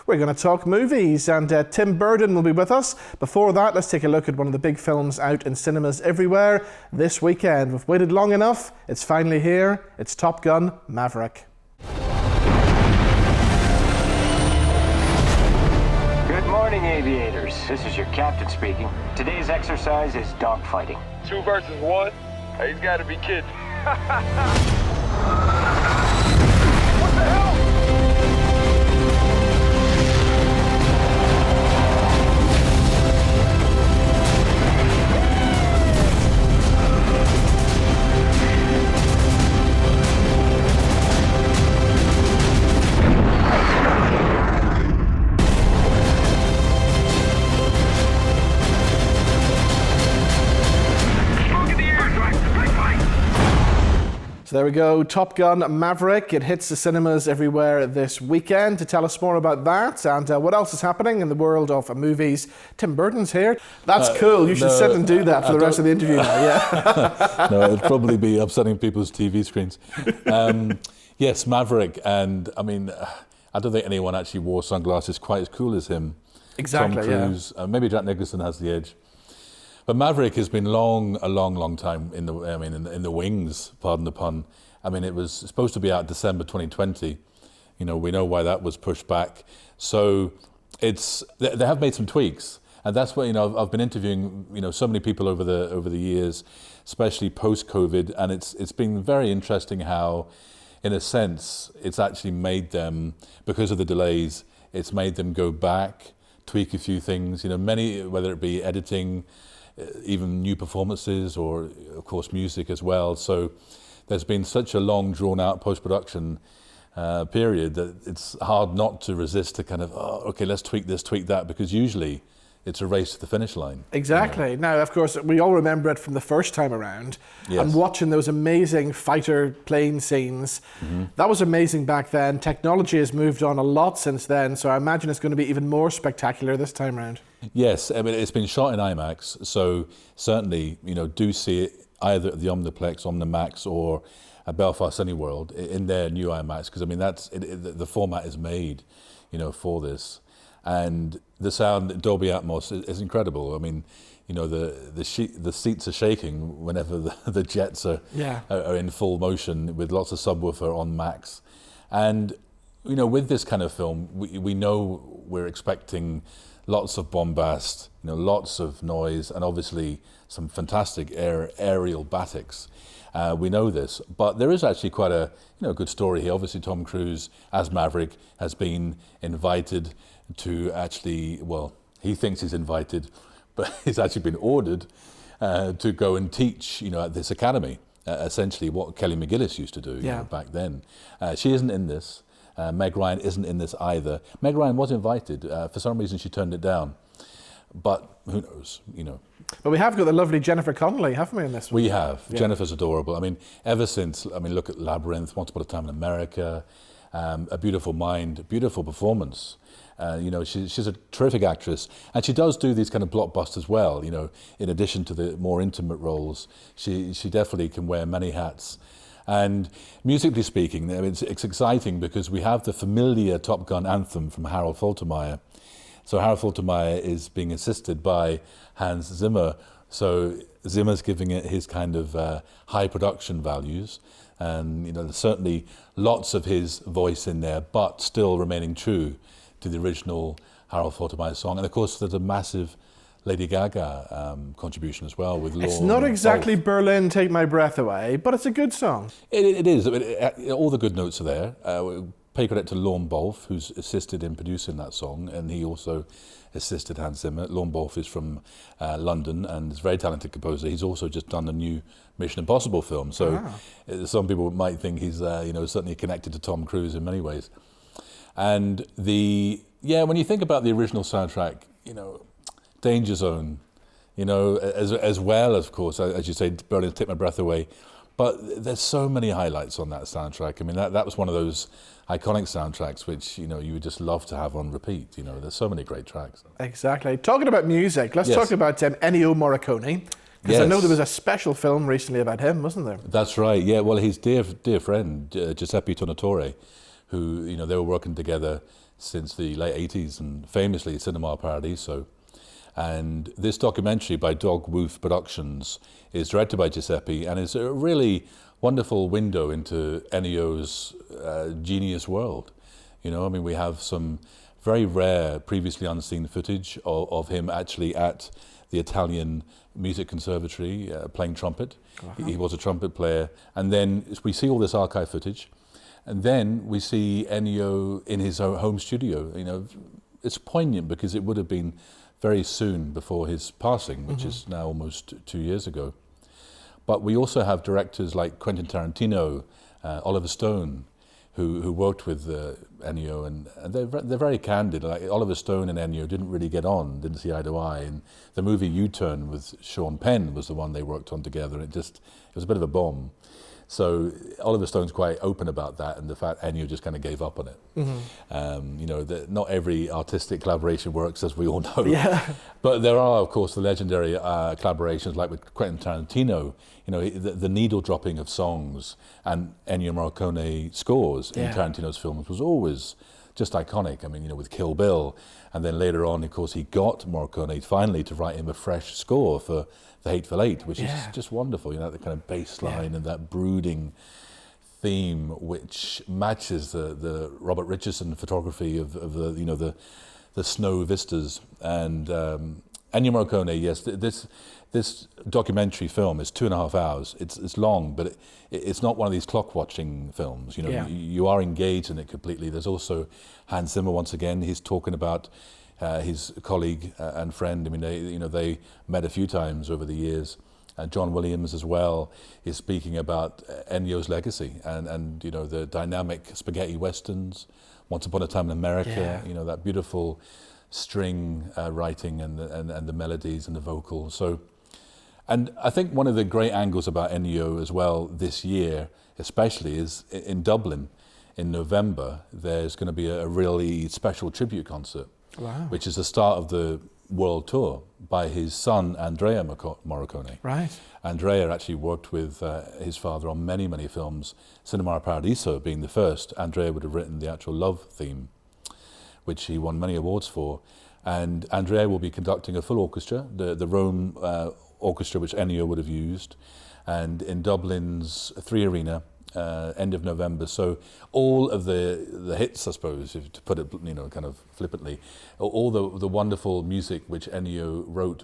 We're going to talk movies, and Tim Burton will be with us. Before that, let's take a look at one of the big films out in cinemas everywhere this weekend. We've waited long enough. It's finally here. It's Top Gun Maverick. Good morning, aviators. This is your captain speaking. Today's exercise is dogfighting. 2 versus 1? He's got to be kidding. What the hell? So there we go, Top Gun Maverick. It hits the cinemas everywhere this weekend. To tell us more about that and what else is happening in the world of movies, Tim Burton's here. That's cool. You should sit and do that for the rest of the interview now. Yeah. No, it'd probably be upsetting people's TV screens. Yes, Maverick, and I mean, I don't think anyone actually wore sunglasses quite as cool as him. Exactly. Tom Cruise, maybe Jack Nicholson has the edge. But Maverick has been a long time in the wings, pardon the pun. I mean, it was supposed to be out December 2020. You know, we know why that was pushed back. So they have made some tweaks, and that's what, you know, I've been interviewing, you know, so many people over the years, especially post-COVID, and it's been very interesting how, in a sense, it's actually made them, because of the delays, it's made them go back, tweak a few things. You know, many, whether it be editing, even new performances, or of course music as well. So there's been such a long drawn out post-production period that it's hard not to resist to kind of, okay, let's tweak this, tweak that, because usually it's a race to the finish line. Exactly. You know? Now, of course, we all remember it from the first time around. Yes. And watching those amazing fighter plane scenes. Mm-hmm. That was amazing back then. Technology has moved on a lot since then, so I imagine it's going to be even more spectacular this time around. Yes, I mean, it's been shot in Imax, so certainly, you know, do see it either at the Omniplex, Omnimax, or at Belfast Cineworld in their new Imax, because I mean, the format is made, you know, for this. And the sound, Dolby Atmos, is incredible. I mean, you know, the seats are shaking whenever the jets are in full motion, with lots of subwoofer on max. And, you know, with this kind of film, we know we're expecting lots of bombast, you know, lots of noise, and obviously some fantastic aerial batics. We know this, but there is actually quite a good story here. Obviously, Tom Cruise as Maverick has been invited to actually, well, he thinks he's invited, but he's actually been ordered to go and teach, you know, at this academy, essentially what Kelly McGillis used to do you know, back then. She isn't in this. Meg Ryan isn't in this either. Meg Ryan was invited. For some reason, she turned it down. But who knows, you know. But we have got the lovely Jennifer Connelly, haven't we, in this one? We have. Yeah. Jennifer's adorable. I mean, ever since, I mean, look at Labyrinth, Once Upon a Time in America, A Beautiful Mind, beautiful performance. You know, she's a terrific actress, and she does do these kind of blockbusters well. You know, in addition to the more intimate roles, she definitely can wear many hats. And musically speaking, I mean, it's exciting because we have the familiar Top Gun anthem from Harold Faltermeyer. So Harold Faltermeyer is being assisted by Hans Zimmer. So Zimmer's giving it his kind of high production values. And, you know, there's certainly lots of his voice in there, but still remaining true to the original Harold Faltermeyer song. And of course, there's a massive Lady Gaga contribution as well with Lorne. It's not exactly Berlin, Take My Breath Away, but it's a good song. It is. I mean, all the good notes are there. Pay credit to Lorne Balfe, who's assisted in producing that song, and he also assisted Hans Zimmer. Lorne Balfe is from London and is a very talented composer. He's also just done a new Mission Impossible film, so some people might think he's certainly connected to Tom Cruise in many ways. And when you think about the original soundtrack, you know, Danger Zone, you know, as well, of course, as you say, Berlin, Take My Breath Away. But there's so many highlights on that soundtrack. I mean, that was one of those iconic soundtracks which, you know, you would just love to have on repeat. You know, there's so many great tracks. Exactly. Talking about music, let's talk about Ennio Morricone. Because I know there was a special film recently about him, wasn't there? That's right, yeah. Well, his dear friend, Giuseppe Tornatore, who, you know, they were working together since the late 80s, and famously Cinema Paradiso. And this documentary by Dog Woof Productions is directed by Giuseppe, and it's a really wonderful window into Ennio's genius world. You know, I mean, we have some very rare, previously unseen footage of him actually at the Italian Music Conservatory playing trumpet. He was a trumpet player. And then we see all this archive footage. And then we see Ennio in his home studio. You know, it's poignant because it would have been very soon before his passing, which is now almost 2 years ago. But we also have directors like Quentin Tarantino, Oliver Stone, who worked with Ennio, and they're very candid. Like Oliver Stone and Ennio didn't really get on, didn't see eye to eye. And the movie U-Turn with Sean Penn was the one they worked on together. It was a bit of a bomb. So Oliver Stone's quite open about that, and the fact Ennio just kind of gave up on it. You know, not every artistic collaboration works, as we all know. Yeah. But there are, of course, the legendary collaborations, like with Quentin Tarantino. You know, the needle dropping of songs and Ennio Morricone scores in Tarantino's films was always just iconic. I mean, you know, with Kill Bill, and then later on, of course, he got Morricone finally to write him a fresh score for the Hateful Eight, which is just wonderful. You know, the kind of bass line and that brooding theme, which matches the Robert Richardson photography of the, you know, the snow vistas. And Ennio Morricone, yes, this documentary film is 2.5 hours. It's long, but it's not one of these clock watching films. You know, you are engaged in it completely. There's also Hans Zimmer once again. He's talking about his colleague and friend. I mean, they met a few times over the years. John Williams as well is speaking about Ennio's legacy and you know, the dynamic spaghetti westerns, Once Upon a Time in America. You know, that beautiful string writing and the melodies and the vocals. So. And I think one of the great angles about Ennio as well this year, especially, is in Dublin in November, there's going to be a really special tribute concert, which is the start of the world tour by his son, Andrea Morricone. Right. Andrea actually worked with his father on many, many films, Cinema Paradiso being the first. Andrea would have written the actual love theme, which he won many awards for. And Andrea will be conducting a full orchestra, the Rome orchestra which Ennio would have used, and in Dublin's 3 Arena, end of November. So all of the hits, I suppose, if to put it, you know, kind of flippantly, all the wonderful music which Ennio wrote.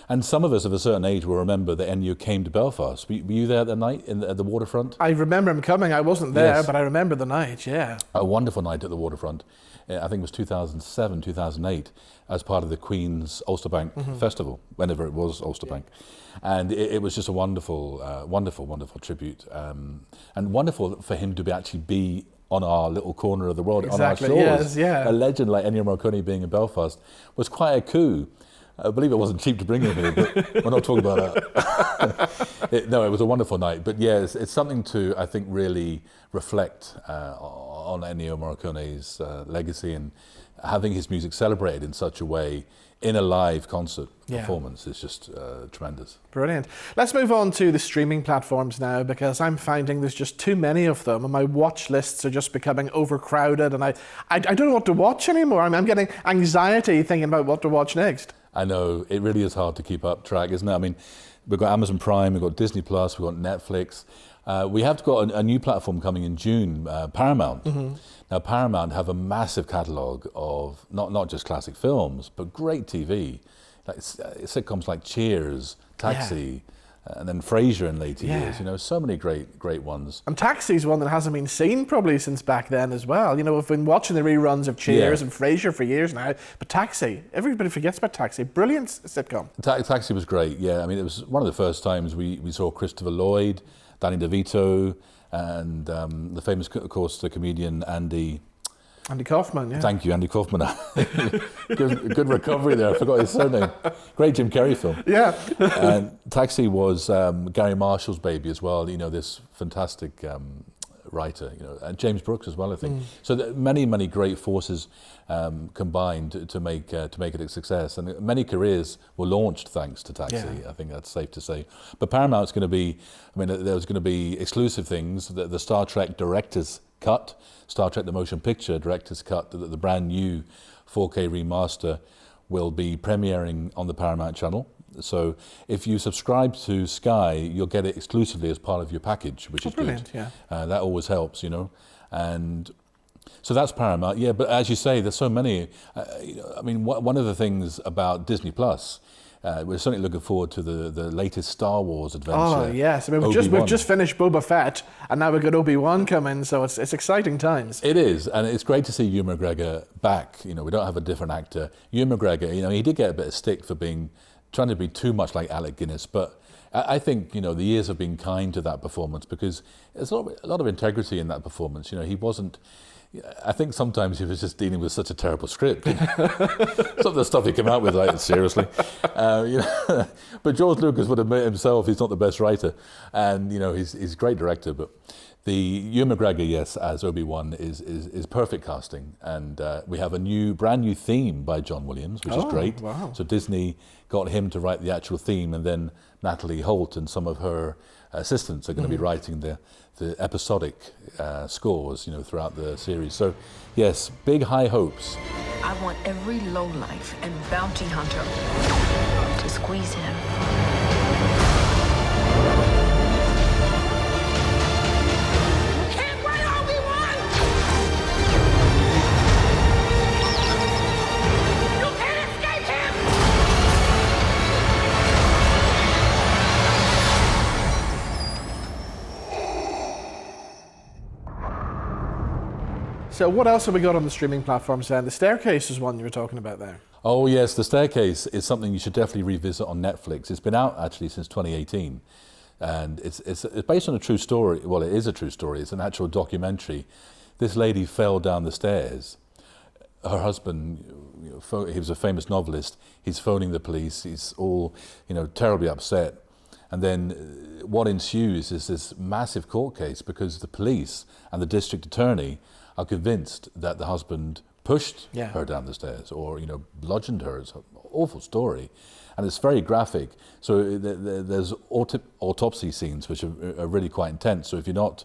And some of us of a certain age will remember that Ennio came to Belfast. Were you there that night at the waterfront? I remember him coming. I wasn't there, but I remember the night, A wonderful night at the waterfront. I think it was 2007, 2008, as part of the Queen's Ulsterbank Festival, whenever it was Ulsterbank. And it was just a wonderful, wonderful tribute. And wonderful for him to actually be on our little corner of the world, on our shores. A legend like Ennio Morricone being in Belfast was quite a coup. I believe it wasn't cheap to bring him here, but we're not talking about that. It was a wonderful night. But yeah, it's something to, I think, really reflect on Ennio Morricone's legacy, and having his music celebrated in such a way in a live concert performance is just tremendous. Brilliant. Let's move on to the streaming platforms now, because I'm finding there's just too many of them, and my watch lists are just becoming overcrowded, and I don't know what to watch anymore. I'm getting anxiety thinking about what to watch next. I know, it really is hard to keep up track, isn't it? I mean, we've got Amazon Prime, we've got Disney Plus, we've got Netflix. We have got a new platform coming in June, Paramount. Now, Paramount have a massive catalogue of not just classic films, but great TV. Like sitcoms like Cheers, Taxi, and then Frasier in later years. You know, so many great ones. And Taxi's one that hasn't been seen probably since back then as well. You know, we've been watching the reruns of Cheers and Frasier for years now, but Taxi, everybody forgets about Taxi. Brilliant sitcom. Taxi was great, I mean, it was one of the first times we saw Christopher Lloyd, Danny DeVito, and the famous, of course, the comedian Andy Kaufman, Thank you, Andy Kaufman. good recovery there. I forgot his surname. Great Jim Carrey film. And Taxi was Gary Marshall's baby as well. You know, this fantastic writer. You know, and James Brooks as well, I think. So many great forces combined to make it a success. And many careers were launched thanks to Taxi. I think that's safe to say. But Paramount's going to be. I mean, there's going to be exclusive things. The Star Trek directors cut, Star Trek The Motion Picture Director's Cut, the brand new 4K remaster will be premiering on the Paramount channel. So if you subscribe to Sky, you'll get it exclusively as part of your package, which is brilliant, good. Yeah. That always helps, you know. And so that's Paramount, yeah. But as you say, there's so many. I mean, one of the things about Disney Plus, we're certainly looking forward to the latest Star Wars adventure. Oh yes, I mean we've just finished Boba Fett, and now we've got Obi-Wan coming, so it's exciting times. It is, and it's great to see Ewan McGregor back. You know, we don't have a different actor. Ewan McGregor, you know, he did get a bit of stick for trying to be too much like Alec Guinness, but I think, you know, the years have been kind to that performance because there's a lot of integrity in that performance. You know, he wasn't. I think sometimes he was just dealing with such a terrible script. Some of the stuff he came out with, like, seriously. You know, but George Lucas would admit himself he's not the best writer, and you know he's a great director. But the Ewan McGregor, yes, as Obi-Wan is perfect casting, and we have a brand new theme by John Williams, which is great. Wow. So Disney got him to write the actual theme, and then Natalie Holt and some of her assistants are going to be writing the episodic scores, you know, throughout the series. So, yes, big high hopes. I want every lowlife and bounty hunter to squeeze him. You can't run, Obi-Wan! You can't escape him! So what else have we got on the streaming platforms then? The Staircase is one you were talking about there. Oh yes, The Staircase is something you should definitely revisit on Netflix. It's been out actually since 2018, and it's based on a true story. Well, it is a true story. It's an actual documentary. This lady fell down the stairs. Her husband, you know, he was a famous novelist. He's phoning the police. He's all, you know, terribly upset. And then what ensues is this massive court case because the police and the district attorney are convinced that the husband pushed her down the stairs or, you know, bludgeoned her. It's an awful story. And it's very graphic. So there's autopsy scenes which are really quite intense. So if you're not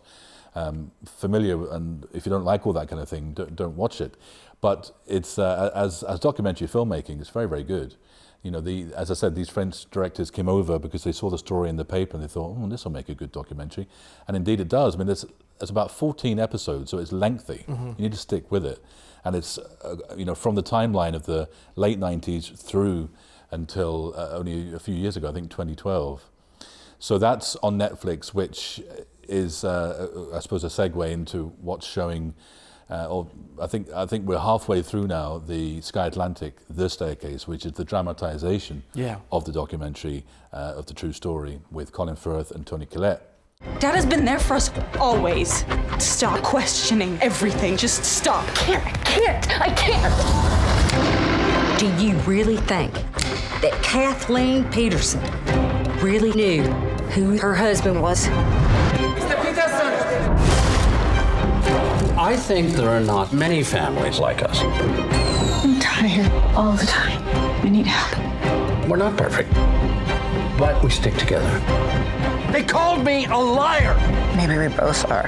familiar and if you don't like all that kind of thing, don't watch it. But it's as documentary filmmaking, it's very, very good. You know, as I said, these French directors came over because they saw the story in the paper and they thought, oh, this will make a good documentary. And indeed it does. I mean, there's about 14 episodes, so it's lengthy. You need to stick with it. And it's, you know, from the timeline of the late 90s through until only a few years ago, I think 2012. So that's on Netflix, which is, I suppose, a segue into what's showing. I think we're halfway through now. The Sky Atlantic, The Staircase, which is the dramatization of the documentary of the true story with Colin Firth and Toni Collette. Dad has been there for us always. Stop questioning everything. Just stop. I can't. Do you really think that Kathleen Peterson really knew who her husband was? Mr. Peterson! I think there are not many families like us. I'm tired all the time. I need help. We're not perfect, but we stick together. They called me a liar! Maybe we both are.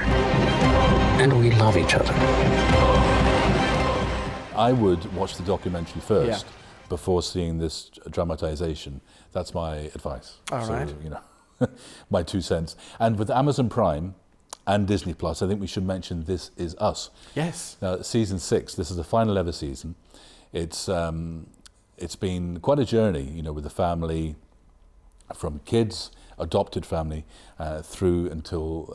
And we love each other. I would watch the documentary first before seeing this dramatization. That's my advice. All right. You know, my 2 cents. And with Amazon Prime and Disney Plus, I think we should mention This Is Us. Yes. Now, season 6. This is the final ever season. It's been quite a journey, you know, with the family, from kids, adopted family, through until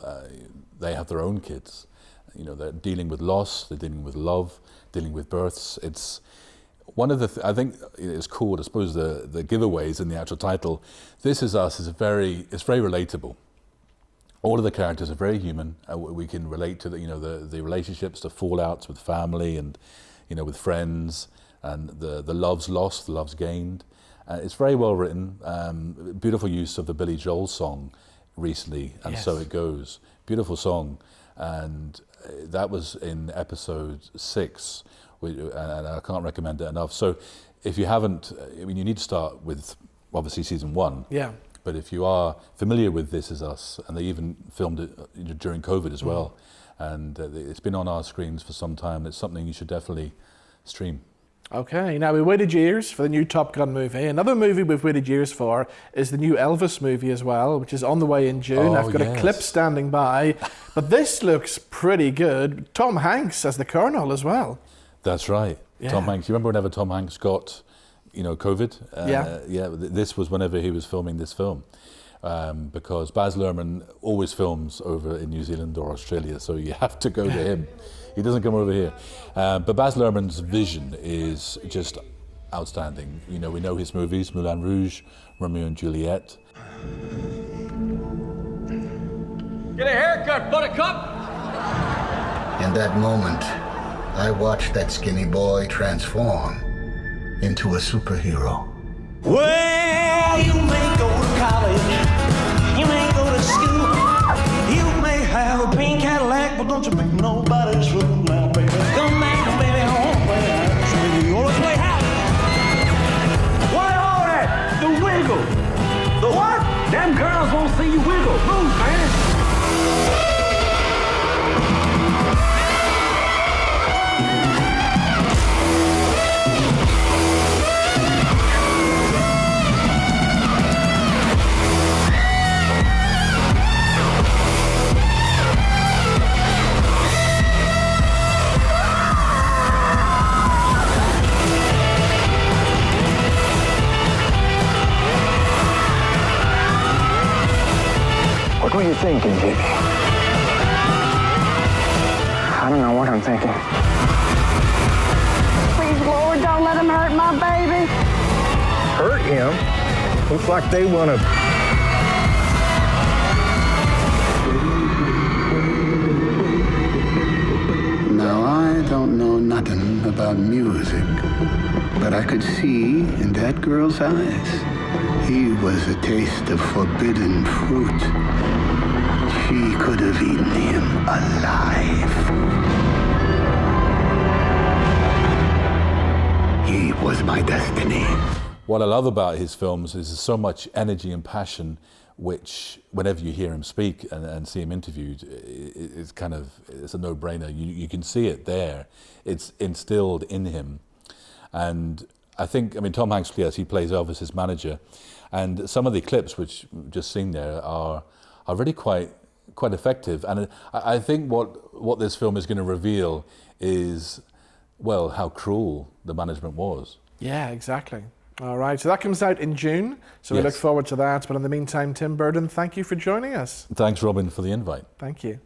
they have their own kids. You know, they're dealing with loss, they're dealing with love, dealing with births. It's one of the I think it's called, I suppose, the giveaways in the actual title. This Is Us it's very relatable. All of the characters are very human. We can relate to the relationships, the fallouts with family, and you know, with friends, and the loves lost, the loves gained. It's very well written. Beautiful use of the Billy Joel song recently, and So It Goes. Beautiful song, and that was in episode 6, and I can't recommend it enough. So if you haven't, I mean, you need to start with obviously season 1. Yeah. But if you are familiar with This Is Us, and they even filmed it during COVID as well, and it's been on our screens for some time. It's something you should definitely stream. Okay, now we waited years for the new Top Gun movie. Another movie we've waited years for is the new Elvis movie as well, which is on the way in June. I've got a clip standing by, but this looks pretty good. Tom Hanks as the Colonel as well. That's right. Yeah. Tom Hanks. You remember whenever Tom Hanks got, COVID? Yeah, this was whenever he was filming this film. Because Baz Luhrmann always films over in New Zealand or Australia, so you have to go to him. He doesn't come over here. But Baz Luhrmann's vision is just outstanding. We know his movies, Moulin Rouge, Romeo and Juliet. Get a haircut, buttercup! In that moment, I watched that skinny boy transform into a superhero. Well, you may go to college, you may go to school, you may have a pink Cadillac, but don't you make nobody's fool now, baby. Come back, baby, home, baby. You always play house. What all that? The wiggle. The what? Them girls won't see you wiggle. Move, man. What were you thinking, Jimmy? I don't know what I'm thinking. Please, Lord, don't let him hurt my baby. Hurt him? Looks like they want to... Now, I don't know nothing about music, but I could see in that girl's eyes he was a taste of forbidden fruit. She could have eaten him alive. He was my destiny. What I love about his films is there's so much energy and passion, which whenever you hear him speak and see him interviewed, it's a no-brainer. You can see it there. It's instilled in him. And I think, Tom Hanks, yes, he plays Elvis's manager. And some of the clips which we've just seen there are really quite effective. And I think what this film is going to reveal is, well, how cruel the management was. Yeah, exactly. All right, so that comes out in June, so we look forward to that. But in the meantime, Tim Burden, thank you for joining us. Thanks, Robin, for the invite. Thank you.